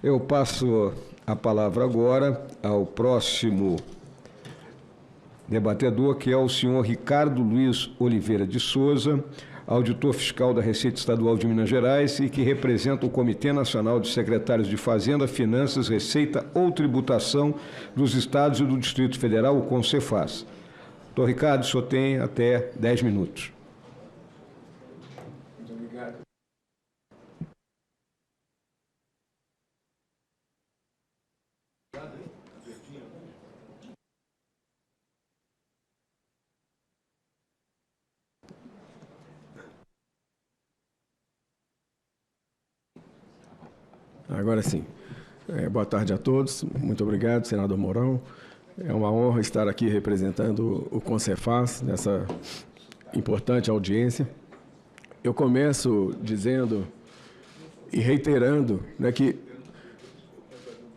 Eu passo a palavra agora ao próximo debatedor, que é o senhor Ricardo Luiz Oliveira de Souza, auditor fiscal da Receita Estadual de Minas Gerais e que representa o Comitê Nacional de Secretários de Fazenda, Finanças, Receita ou Tributação dos Estados e do Distrito Federal, o CONCEFAS. Doutor Ricardo, o senhor tem até 10 minutos. Muito obrigado. Agora sim. Boa tarde a todos. Muito obrigado, senador Mourão. É uma honra estar aqui representando o CONCEFAS nessa importante audiência. Eu começo dizendo e reiterando, né, que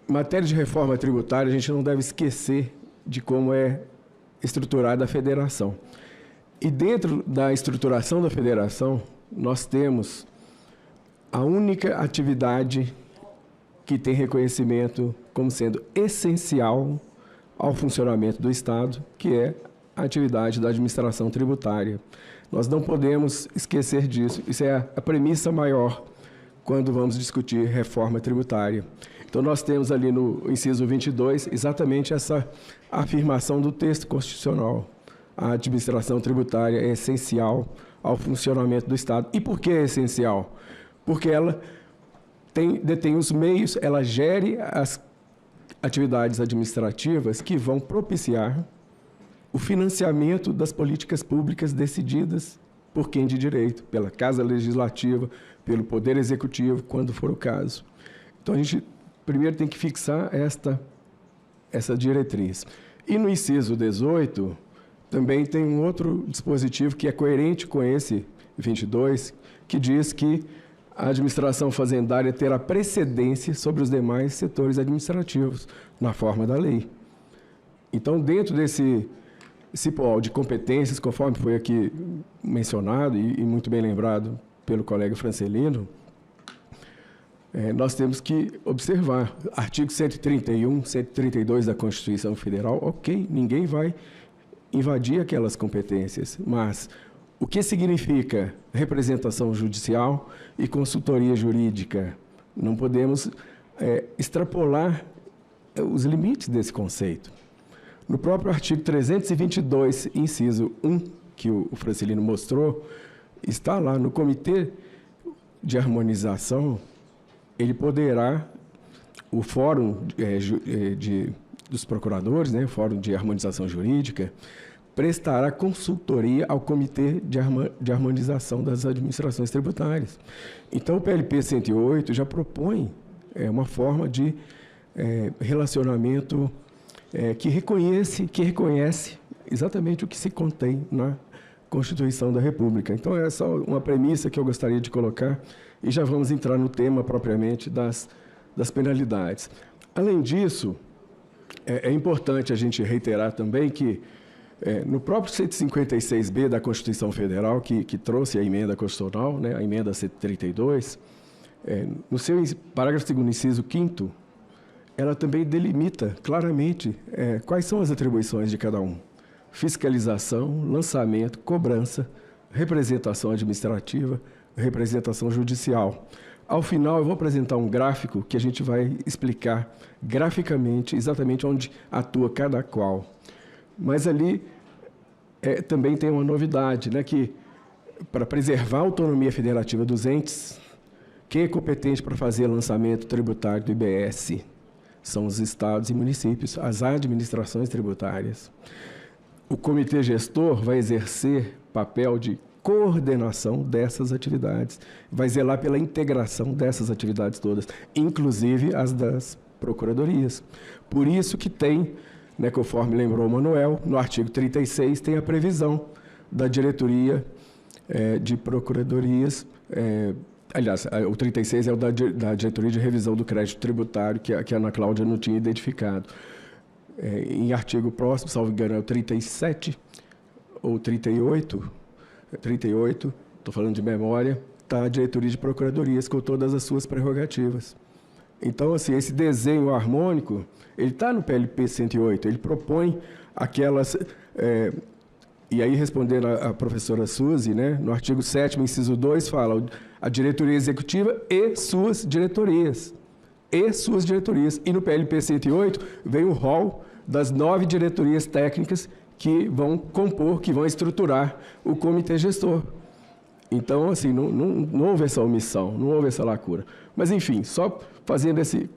em matéria de reforma tributária a gente não deve esquecer de como é estruturada a federação. E dentro da estruturação da federação, nós temos a única atividade que tem reconhecimento como sendo essencial ao funcionamento do Estado, que é a atividade da administração tributária. Nós não podemos esquecer disso. Isso é a premissa maior quando vamos discutir reforma tributária. Então, nós temos ali no inciso 22 exatamente essa afirmação do texto constitucional. A administração tributária é essencial ao funcionamento do Estado. E por que é essencial? Porque ela detém os meios, ela gere as atividades administrativas que vão propiciar o financiamento das políticas públicas decididas por quem de direito, pela Casa Legislativa, pelo Poder Executivo, quando for o caso. Então, a gente primeiro tem que fixar essa diretriz. E no inciso 18, também tem um outro dispositivo que é coerente com esse 22, que diz que a administração fazendária terá precedência sobre os demais setores administrativos, na forma da lei. Então, dentro desse cipoal de competências, conforme foi aqui mencionado e muito bem lembrado pelo colega Francelino, nós temos que observar artigo 131, 132 da Constituição Federal, ok, ninguém vai invadir aquelas competências, mas o que significa representação judicial e consultoria jurídica? Não podemos extrapolar os limites desse conceito. No próprio artigo 322, inciso 1, que o Francelino mostrou, está lá no Comitê de Harmonização, ele poderá, o Fórum dos Procuradores, né, o Fórum de Harmonização Jurídica, prestará consultoria ao Comitê de Harmonização das Administrações Tributárias. Então, o PLP 108 já propõe uma forma de relacionamento que reconhece exatamente o que se contém na Constituição da República. Então, é só uma premissa que eu gostaria de colocar e já vamos entrar no tema propriamente das penalidades. Além disso, é importante a gente reiterar também que no próprio 156B da Constituição Federal, que trouxe a emenda constitucional, né, a emenda 132, no seu parágrafo 2º, inciso 5º, ela também delimita claramente quais são as atribuições de cada um. Fiscalização, lançamento, cobrança, representação administrativa, representação judicial. Ao final, eu vou apresentar um gráfico que a gente vai explicar graficamente exatamente onde atua cada qual. Mas ali também tem uma novidade, né, que para preservar a autonomia federativa dos entes, quem é competente para fazer lançamento tributário do IBS são os estados e municípios, as administrações tributárias. O comitê gestor vai exercer papel de coordenação dessas atividades, vai zelar pela integração dessas atividades todas, inclusive as das procuradorias. Por isso que tem, né, conforme lembrou o Manuel, no artigo 36 tem a previsão da diretoria de procuradorias, aliás, o 36 é o da diretoria de revisão do crédito tributário, que a Ana Cláudia não tinha identificado. Em artigo próximo, salvo engano, é o 37 ou 38, estou falando de memória, está a diretoria de procuradorias com todas as suas prerrogativas. Então, assim, esse desenho harmônico, ele está no PLP 108, ele propõe aquelas... e aí, respondendo a professora Suzy, né, no artigo 7º, inciso 2, fala a diretoria executiva e suas diretorias. E suas diretorias. E no PLP 108 vem o rol das 9 diretorias técnicas que vão compor, que vão estruturar o comitê gestor. Então, assim, não houve essa omissão, não houve essa lacuna. Mas, enfim, só fazendo esse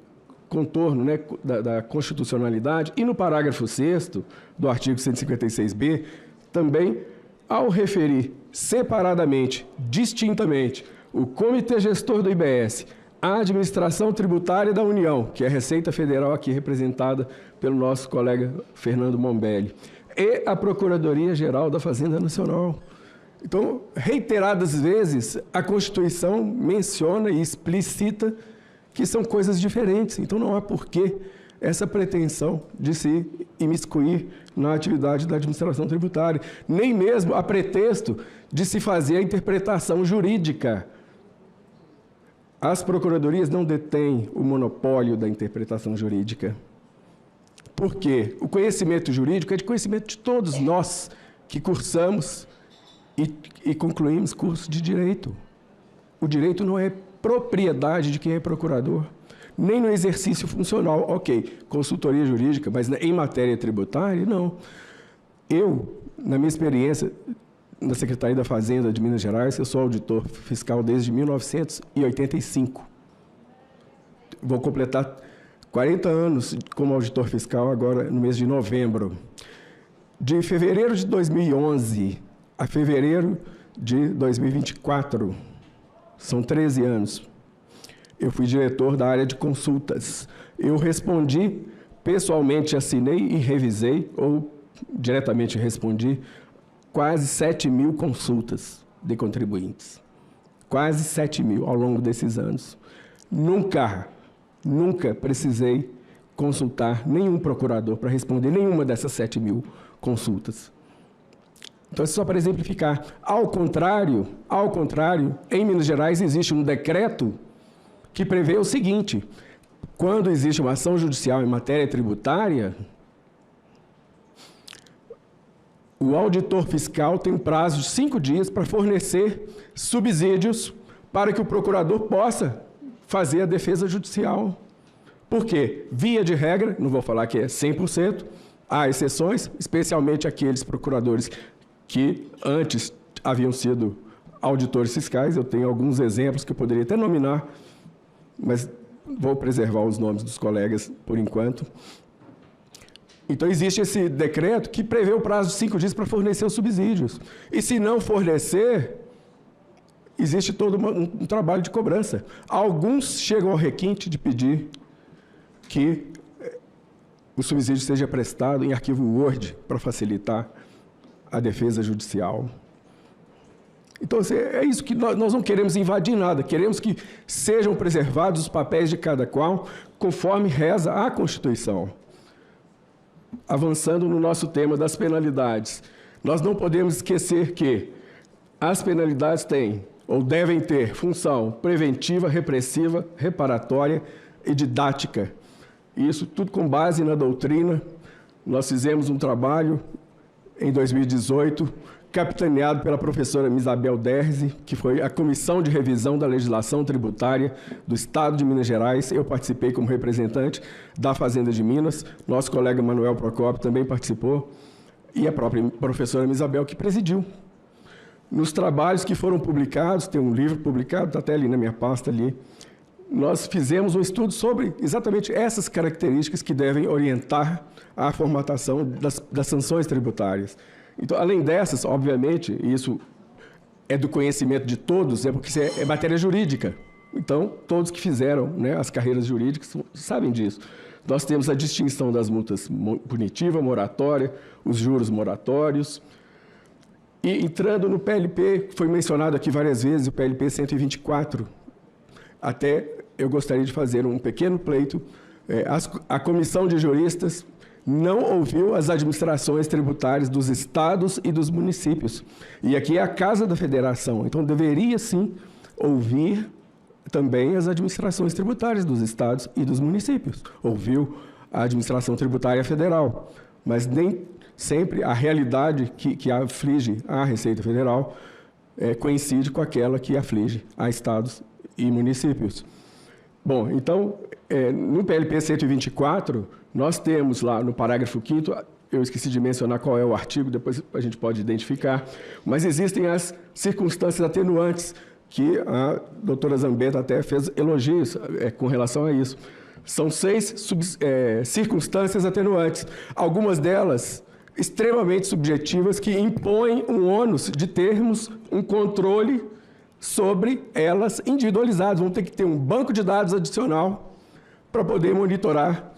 contorno, né, da constitucionalidade, e no parágrafo 6º do artigo 156b, também, ao referir separadamente, distintamente, o Comitê Gestor do IBS, a Administração Tributária da União, que é a Receita Federal aqui representada pelo nosso colega Fernando Mombelli, e a Procuradoria-Geral da Fazenda Nacional. Então, reiteradas vezes, a Constituição menciona e explicita que são coisas diferentes. Então, não há porquê essa pretensão de se imiscuir na atividade da administração tributária, nem mesmo a pretexto de se fazer a interpretação jurídica. As procuradorias não detêm o monopólio da interpretação jurídica. Por quê? O conhecimento jurídico é de conhecimento de todos nós que cursamos e concluímos curso de direito. O direito não é propriedade de quem é procurador, nem no exercício funcional. Ok, consultoria jurídica, mas em matéria tributária, não. Eu, na minha experiência na Secretaria da Fazenda de Minas Gerais, eu sou auditor fiscal desde 1985. Vou completar 40 anos como auditor fiscal agora no mês de novembro. De fevereiro de 2011 a fevereiro de 2024, são 13 anos, eu fui diretor da área de consultas. Eu respondi, pessoalmente assinei e revisei, ou diretamente respondi, quase 7.000 consultas de contribuintes. Quase 7.000 ao longo desses anos. Nunca precisei consultar nenhum procurador para responder nenhuma dessas 7.000 consultas. Então, só para exemplificar. Ao contrário, em Minas Gerais existe um decreto que prevê o seguinte: quando existe uma ação judicial em matéria tributária, o auditor fiscal tem um prazo de 5 dias para fornecer subsídios para que o procurador possa fazer a defesa judicial. Por quê? Via de regra, não vou falar que é 100%, há exceções, especialmente aqueles procuradores que antes haviam sido auditores fiscais. Eu tenho alguns exemplos que eu poderia até nominar, mas vou preservar os nomes dos colegas por enquanto. Então, existe esse decreto que prevê o prazo de 5 dias para fornecer os subsídios. E, se não fornecer, existe todo um trabalho de cobrança. Alguns chegam ao requinte de pedir que o subsídio seja prestado em arquivo Word para facilitar a defesa judicial. Então, assim, é isso que nós não queremos invadir nada, queremos que sejam preservados os papéis de cada qual, conforme reza a Constituição. Avançando no nosso tema das penalidades, nós não podemos esquecer que as penalidades têm, ou devem ter, função preventiva, repressiva, reparatória e didática. Isso tudo com base na doutrina. Nós fizemos um trabalho em 2018, capitaneado pela professora Isabel Derzi, que foi a Comissão de Revisão da Legislação Tributária do Estado de Minas Gerais. Eu participei como representante da Fazenda de Minas, nosso colega Manuel Procópio também participou, e a própria professora Isabel que presidiu. Nos trabalhos que foram publicados, tem um livro publicado, está até ali na minha pasta ali, nós fizemos um estudo sobre exatamente essas características que devem orientar a formatação das sanções tributárias. Então, além dessas, obviamente, isso é do conhecimento de todos, porque isso é matéria jurídica. Então, todos que fizeram, né, as carreiras jurídicas sabem disso. Nós temos a distinção das multas punitiva, moratória, os juros moratórios. E entrando no PLP, foi mencionado aqui várias vezes, o PLP 124, até eu gostaria de fazer um pequeno pleito. A comissão de juristas não ouviu as administrações tributárias dos estados e dos municípios. E aqui é a Casa da Federação, então deveria sim ouvir, também as administrações tributárias dos estados e dos municípios. Ouviu a administração tributária federal, mas nem sempre a realidade que aflige a Receita Federal coincide com aquela que aflige a estados e municípios. Bom, então, no PLP 124, nós temos lá no parágrafo 5º, eu esqueci de mencionar qual é o artigo, depois a gente pode identificar, mas existem as circunstâncias atenuantes, que a doutora Zambetta até fez elogios com relação a isso. São 6 circunstâncias atenuantes, algumas delas extremamente subjetivas, que impõem um ônus de termos um controle sobre elas individualizadas. Vão ter que ter um banco de dados adicional para poder monitorar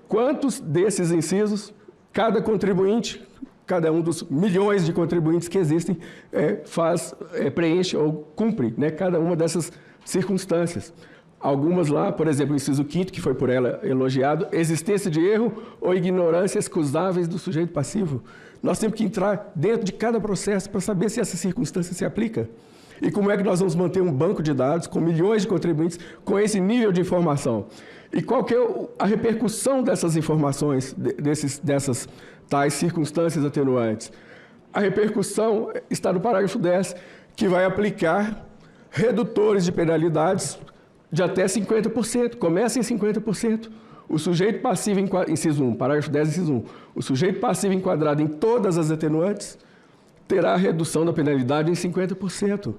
quantos desses incisos cada contribuinte, cada um dos milhões de contribuintes que existem, preenche ou cumpre, né, cada uma dessas circunstâncias. Algumas lá, por exemplo, o inciso 5º, que foi por ela elogiado, existência de erro ou ignorância excusáveis do sujeito passivo. Nós temos que entrar dentro de cada processo para saber se essa circunstância se aplica. E como é que nós vamos manter um banco de dados com milhões de contribuintes com esse nível de informação? E qual que é a repercussão dessas informações, dessas tais circunstâncias atenuantes? A repercussão está no parágrafo 10, que vai aplicar redutores de penalidades de até 50%. Começa em 50%. O sujeito passivo, inciso 1, parágrafo 10, inciso 1, o sujeito passivo enquadrado em todas as atenuantes terá a redução da penalidade em 50%.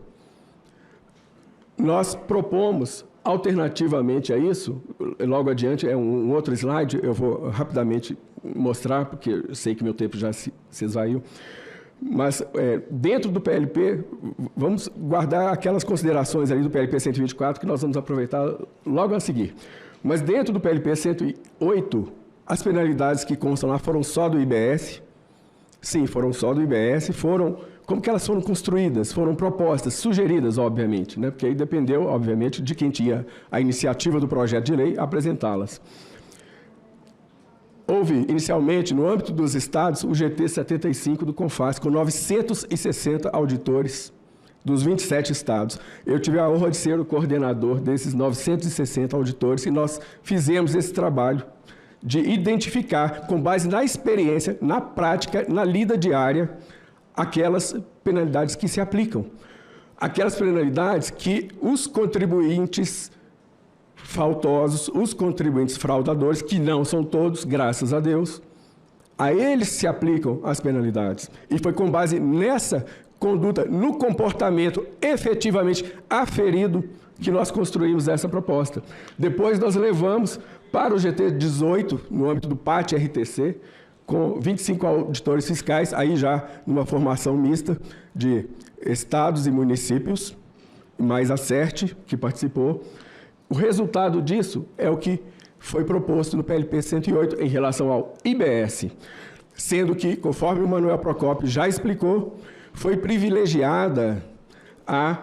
Nós propomos, alternativamente a isso, logo adiante, um outro slide, eu vou rapidamente mostrar, porque eu sei que meu tempo já se esvaiu, mas dentro do PLP, vamos guardar aquelas considerações ali do PLP 124 que nós vamos aproveitar logo a seguir. Mas dentro do PLP 108, as penalidades que constam lá foram só do IBS. Sim, foram só do IBS, como que elas foram construídas, foram propostas, sugeridas, obviamente, né? Porque aí dependeu, obviamente, de quem tinha a iniciativa do projeto de lei apresentá-las. Houve, inicialmente, no âmbito dos estados, o GT 75 do CONFAS, com 960 auditores dos 27 estados. Eu tive a honra de ser o coordenador desses 960 auditores e nós fizemos esse trabalho de identificar, com base na experiência, na prática, na lida diária, aquelas penalidades que se aplicam. Aquelas penalidades que os contribuintes faltosos, os contribuintes fraudadores, que não são todos, graças a Deus, a eles se aplicam as penalidades. E foi com base nessa conduta, no comportamento efetivamente aferido, que nós construímos essa proposta. Depois nós levamos para o GT 18, no âmbito do PAT-RTC, com 25 auditores fiscais, aí já numa formação mista de estados e municípios, mais a CERT, que participou. O resultado disso é o que foi proposto no PLP 108 em relação ao IBS, sendo que, conforme o Manuel Procópio já explicou, foi privilegiada a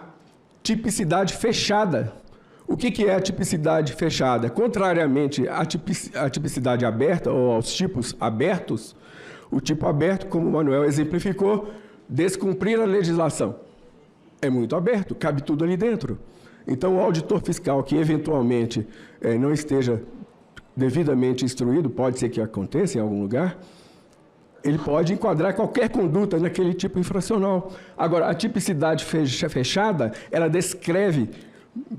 tipicidade fechada. O que é a tipicidade fechada? Contrariamente à tipicidade aberta ou aos tipos abertos, o tipo aberto, como o Manuel exemplificou, descumprir a legislação. É muito aberto, cabe tudo ali dentro. Então, o auditor fiscal que, eventualmente, não esteja devidamente instruído, pode ser que aconteça em algum lugar, ele pode enquadrar qualquer conduta naquele tipo infracional. Agora, a tipicidade fechada, ela descreve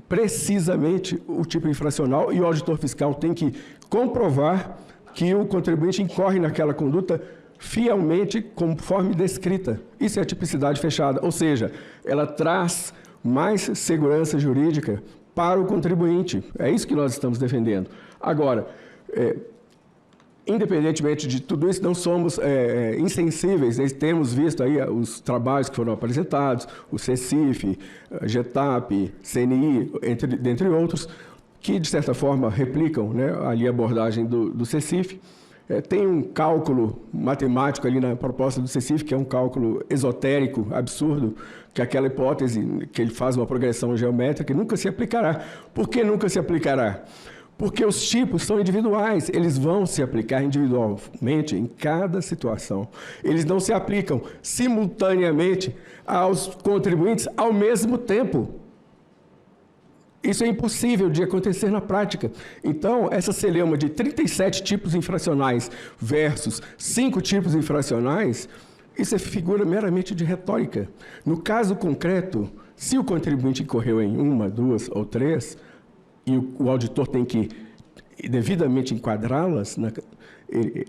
precisamente o tipo infracional e o auditor fiscal tem que comprovar que o contribuinte incorre naquela conduta fielmente conforme descrita. Isso é a tipicidade fechada, ou seja, ela traz mais segurança jurídica para o contribuinte. É isso que nós estamos defendendo. Agora, independentemente de tudo isso, não somos insensíveis. Nós temos visto aí os trabalhos que foram apresentados, o CECIF, GETAP, CNI, dentre outros, que, de certa forma, replicam, né, ali a abordagem do CECIF. Tem um cálculo matemático ali na proposta do CECIF, que é um cálculo esotérico, absurdo, que aquela hipótese que ele faz uma progressão geométrica nunca se aplicará. Por que nunca se aplicará? Porque os tipos são individuais, eles vão se aplicar individualmente em cada situação. Eles não se aplicam simultaneamente aos contribuintes ao mesmo tempo. Isso é impossível de acontecer na prática. Então, essa celeuma de 37 tipos infracionais versus 5 tipos infracionais, isso é figura meramente de retórica. No caso concreto, se o contribuinte incorreu em 1, 2 ou 3, e o auditor tem que devidamente enquadrá-las,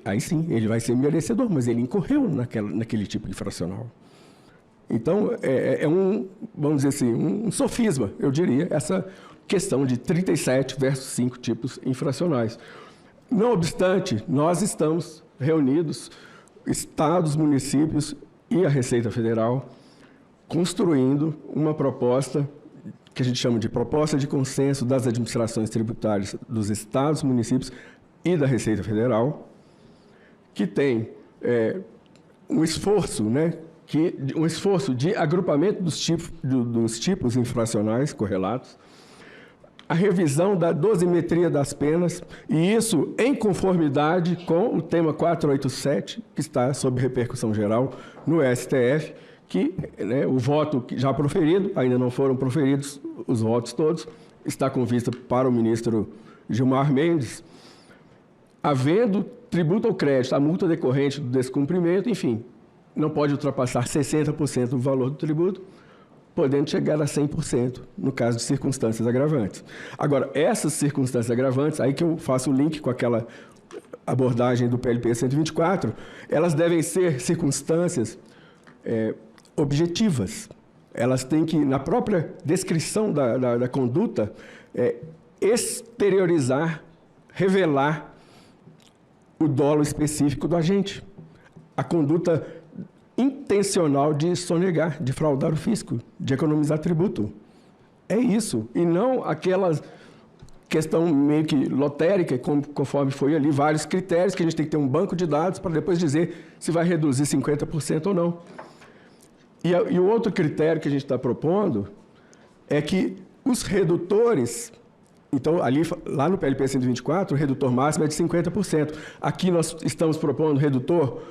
aí sim, ele vai ser merecedor, mas ele incorreu naquele tipo infracional. Então, vamos dizer assim, um sofisma, eu diria, essa questão de 37 versus 5 tipos infracionais. Não obstante, nós estamos reunidos, estados, municípios e a Receita Federal, construindo uma proposta que a gente chama de proposta de consenso das administrações tributárias dos estados, municípios e da Receita Federal, que tem um esforço, né, um esforço de agrupamento dos tipos infracionais correlatos, a revisão da dosimetria das penas, e isso em conformidade com o tema 487, que está sob repercussão geral no STF, que o voto já proferido, ainda não foram proferidos os votos todos, está com vista para o ministro Gilmar Mendes, havendo tributo ou crédito, a multa decorrente do descumprimento, enfim, não pode ultrapassar 60% do valor do tributo, podendo chegar a 100% no caso de circunstâncias agravantes. Agora, essas circunstâncias agravantes, aí que eu faço o link com aquela abordagem do PLP 124, elas devem ser circunstâncias objetivas. Elas têm que, na própria descrição da conduta, exteriorizar, revelar o dolo específico do agente. A conduta intencional de sonegar, de fraudar o fisco, de economizar tributo. É isso, e não aquela questão meio que lotérica, conforme foi ali, vários critérios que a gente tem que ter um banco de dados para depois dizer se vai reduzir 50% ou não. E o outro critério que a gente está propondo é que os redutores, então, lá no PLP 124, o redutor máximo é de 50%. Aqui nós estamos propondo redutor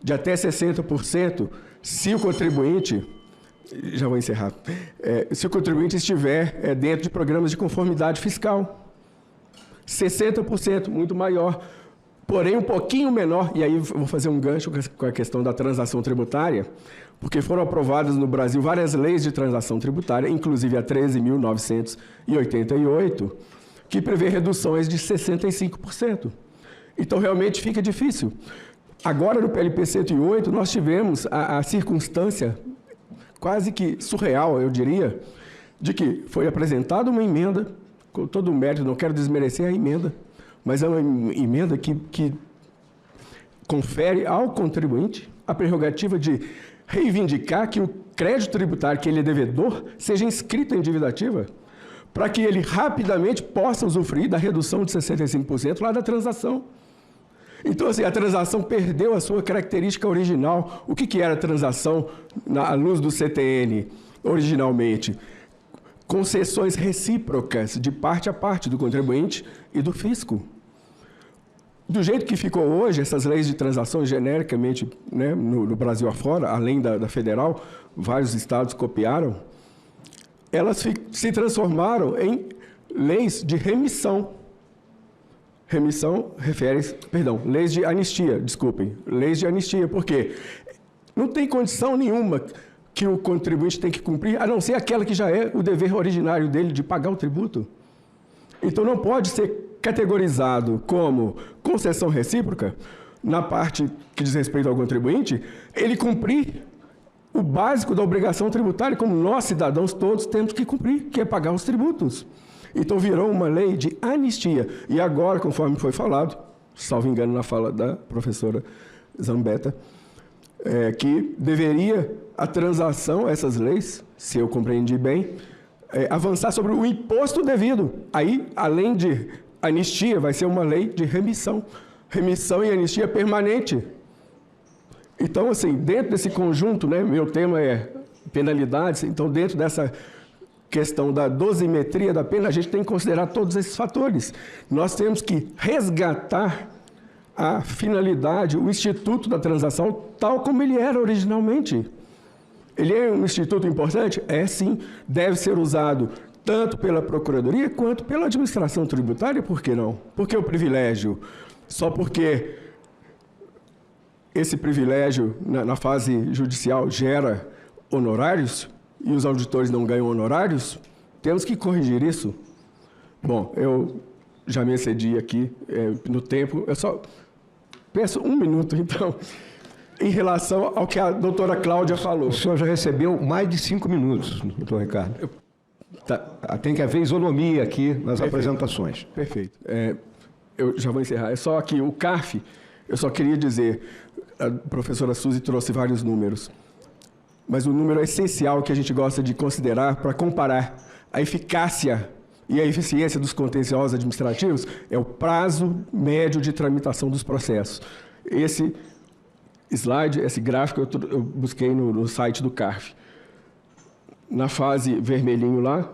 de até 60%, se o contribuinte, já vou encerrar, se o contribuinte estiver dentro de programas de conformidade fiscal. 60%, muito maior, porém um pouquinho menor, e aí eu vou fazer um gancho com a questão da transação tributária, porque foram aprovadas no Brasil várias leis de transação tributária, inclusive a 13.988, que prevê reduções de 65%. Então, realmente fica difícil. Agora, no PLP 108, nós tivemos a circunstância quase que surreal, eu diria, de que foi apresentada uma emenda, com todo o mérito, não quero desmerecer a emenda, mas é uma emenda que confere ao contribuinte a prerrogativa de reivindicar que o crédito tributário que ele é devedor seja inscrito em dívida ativa, para que ele rapidamente possa usufruir da redução de 65% lá da transação. Então, assim, a transação perdeu a sua característica original. O que era a transação à luz do CTN, originalmente? Concessões recíprocas de parte a parte do contribuinte e do fisco. Do jeito que ficou hoje, essas leis de transações genericamente, né, no Brasil afora, além da federal, vários estados copiaram, elas se transformaram em leis de remissão. Remissão refere-se, leis de anistia, desculpem, leis de anistia, porque não tem condição nenhuma que o contribuinte tem que cumprir, a não ser aquela que já é o dever originário dele de pagar o tributo. Então, não pode ser categorizado como concessão recíproca, na parte que diz respeito ao contribuinte, ele cumprir o básico da obrigação tributária, como nós, cidadãos todos, temos que cumprir, que é pagar os tributos. Então, virou uma lei de anistia. E agora, conforme foi falado, salvo engano na fala da professora Zambetta, que deveria a transação, essas leis, se eu compreendi bem, avançar sobre o imposto devido. Aí, além de anistia, vai ser uma lei de remissão. Remissão e anistia permanente. Então, assim, dentro desse conjunto, né, meu tema é penalidades, então, dentro dessa questão da dosimetria da pena, a gente tem que considerar todos esses fatores. Nós temos que resgatar a finalidade, o instituto da transação, tal como ele era originalmente. Ele é um instituto importante? É, sim. Deve ser usado tanto pela Procuradoria quanto pela administração tributária, por que não? Por que o privilégio? Só porque esse privilégio, na fase judicial, gera honorários e os auditores não ganham honorários? Temos que corrigir isso. Bom, eu já me excedi aqui no tempo. Eu só peço um minuto, então, em relação ao que a doutora Cláudia falou. O senhor já recebeu mais de 5 minutos, doutor Ricardo. Tem que haver isonomia aqui nas apresentações. Perfeito. Eu já vou encerrar. É só aqui, o CARF, eu só queria dizer, a professora Suzy trouxe vários números, mas o número essencial que a gente gosta de considerar para comparar a eficácia e a eficiência dos contenciosos administrativos é o prazo médio de tramitação dos processos. Esse slide, esse gráfico, eu busquei no site do CARF. Na fase vermelhinho lá,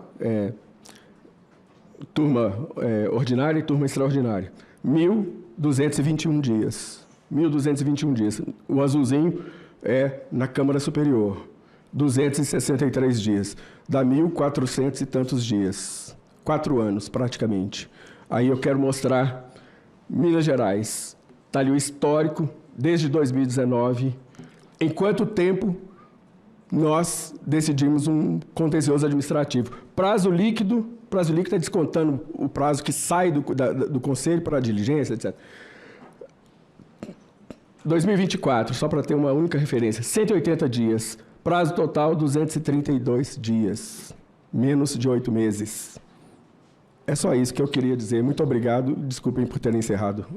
turma ordinária e turma extraordinária. 1.221 dias. 1.221 dias. O azulzinho é na Câmara Superior. 263 dias. Dá 1.400 e tantos dias. 4 anos, praticamente. Aí eu quero mostrar Minas Gerais. Está ali o histórico, desde 2019. Em quanto tempo nós decidimos um contencioso administrativo? Prazo líquido é descontando o prazo que sai do Conselho para a diligência, etc. 2024, só para ter uma única referência, 180 dias. Prazo total, 232 dias. Menos de 8 meses. É só isso que eu queria dizer. Muito obrigado. Desculpem por ter encerrado.